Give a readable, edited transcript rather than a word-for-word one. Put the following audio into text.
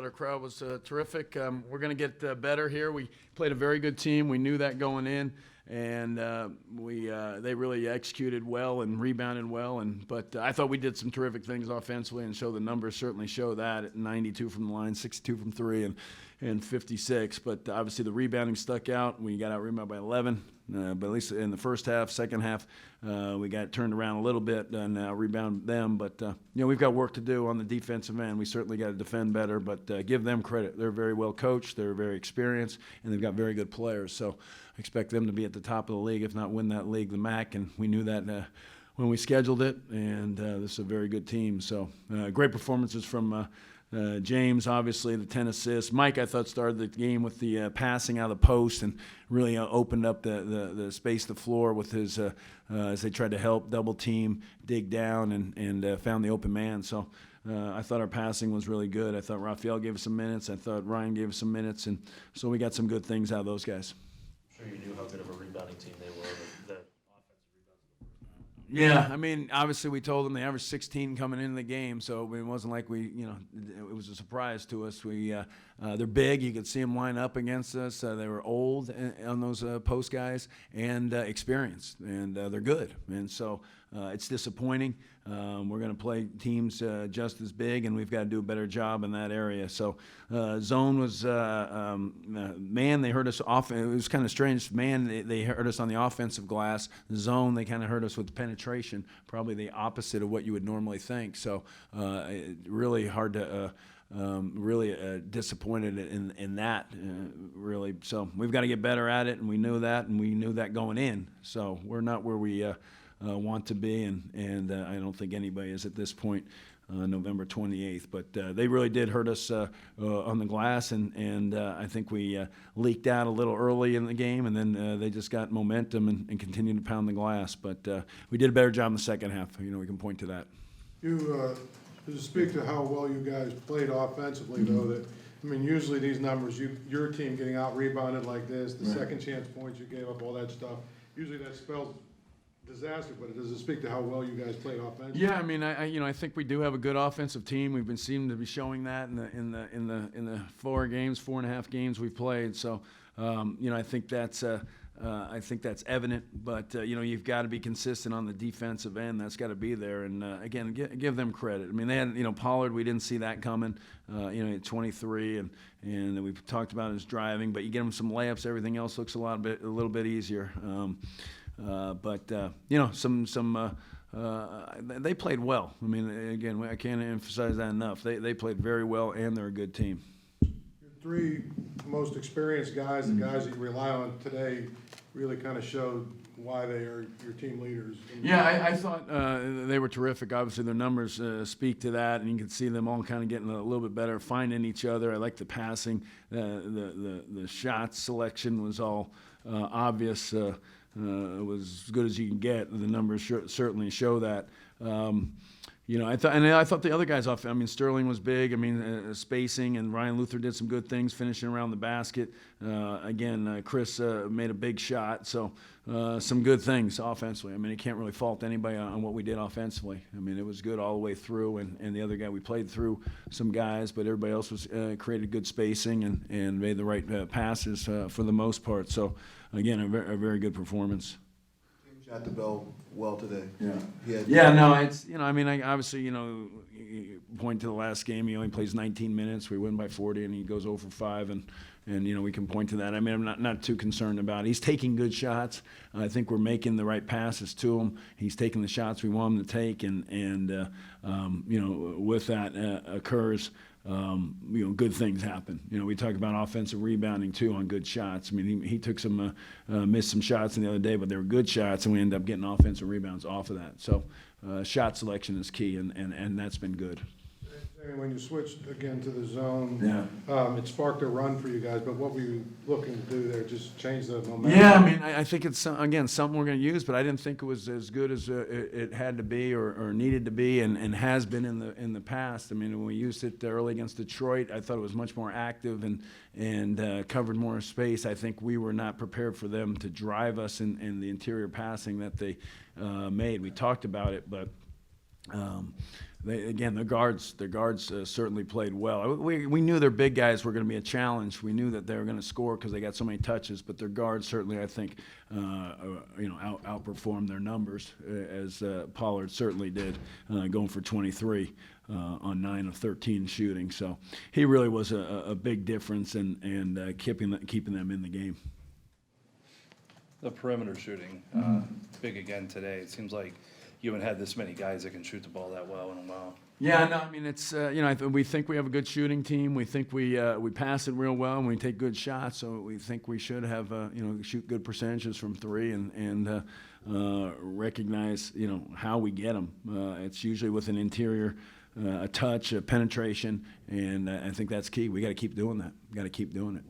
thought our crowd was terrific. We're going to get better here. We played a very good team. We knew that going in, and they really executed well and rebounded well. But I thought we did some terrific things offensively, and the numbers certainly show that at 92 from the line, 62 from three, and 56. But obviously the rebounding stuck out. We got out rebounded by 11. But at least in the first half, second half, we got turned around a little bit and rebound them. But, we've got work to do on the defensive end. We certainly got to defend better, but give them credit. They're very well coached. They're very experienced, and they've got very good players. So I expect them to be at the top of the league, if not win that league, the MAC. And we knew that when we scheduled it, and this is a very good team. So great performances from James, obviously, the 10 assists. Mike, I thought, started the game with the passing out of the post and really opened up the space, the floor with his as they tried to help double team, dig down, and found the open man. So I thought our passing was really good. I thought Raphael gave us some minutes. I thought Ryan gave us some minutes. And so we got some good things out of those guys. I'm sure you knew how good of a rebounding team they were. The Yeah, I mean, obviously we told them they averaged 16 coming into the game, so it wasn't like it was a surprise to us. They're big. You could see them line up against us. They were old on those post guys and experienced, and they're good. And so it's disappointing. We're going to play teams just as big, and we've got to do a better job in that area. So zone was, man, they hurt us off. It was kind of strange. Man, they hurt us on the offensive glass. The zone, they kind of hurt us with penetration, probably the opposite of what you would normally think. So really hard to really disappointed in that, really. So we've got to get better at it, and we knew that going in. So we're not where we want to be, and I don't think anybody is at this point, November 28th. But they really did hurt us on the glass, and I think we leaked out a little early in the game, and then they just got momentum and continued to pound the glass. But we did a better job in the second half. We can point to that. To speak to how well you guys played offensively, though, that usually these numbers, your team getting out rebounded like this, the second chance points you gave up, all that stuff, usually that spells disaster. But does it speak to how well you guys played offensively? Yeah, I think we do have a good offensive team. We've been seeming to be showing that in the 4.5 games we've played. So I think that's evident, but you've got to be consistent on the defensive end. That's got to be there, and again, give them credit. They had Pollard. We didn't see that coming. At 23, and we've talked about his driving, but you get him some layups. Everything else looks a little bit easier. They played well. Again, I can't emphasize that enough. They played very well, and they're a good team. Your three most experienced guys, the guys that you rely on today, really kind of showed why they are your team leaders. Yeah, I thought they were terrific. Obviously, their numbers speak to that, and you can see them all kind of getting a little bit better, finding each other. I like the passing. The shot selection was all obvious. It was as good as you can get. The numbers certainly show that. I thought the other guys off. Sterling was big. Spacing, and Ryan Luther did some good things, finishing around the basket. Chris made a big shot. So some good things offensively. You can't really fault anybody on what we did offensively. It was good all the way through. And the other guy, we played through some guys, but everybody else was created good spacing and made the right passes for the most part. So again, a very good performance. Shot the bell well today. Obviously, you point to the last game, he only plays 19 minutes. We win by 40, and he goes 0 for 5, and we can point to that. I'm not too concerned about it. He's taking good shots. I think we're making the right passes to him. He's taking the shots we want him to take, and with that occurs. Good things happen. We talk about offensive rebounding too on good shots. He took some, missed some shots the other day, but they were good shots, and we ended up getting offensive rebounds off of that. So, shot selection is key, and that's been good. When you switched again to the zone, Yeah. It sparked a run for you guys, but what were you looking to do there? Just change the momentum? Yeah, I think it's, again, something we're going to use, but I didn't think it was as good as it had to be or needed to be and has been in the past. When we used it early against Detroit, I thought it was much more active and covered more space. I think we were not prepared for them to drive us in the interior passing that they made. We talked about it, but the guards certainly played well. We knew their big guys were going to be a challenge. We knew that they were going to score because they got so many touches. But their guards certainly, I think, outperformed their numbers, as Pollard certainly did, going for 23 on 9 of 13 shooting. So he really was a big difference and keeping them in the game. The perimeter shooting, big again today. It seems like you haven't had this many guys that can shoot the ball that well in a while. Yeah, no, I mean, it's, we think we have a good shooting team. We think we pass it real well and we take good shots. So we think we should have, shoot good percentages from three and recognize, how we get them. It's usually with an interior, a touch, a penetration, and I think that's key. We got to keep doing that. We got to keep doing it.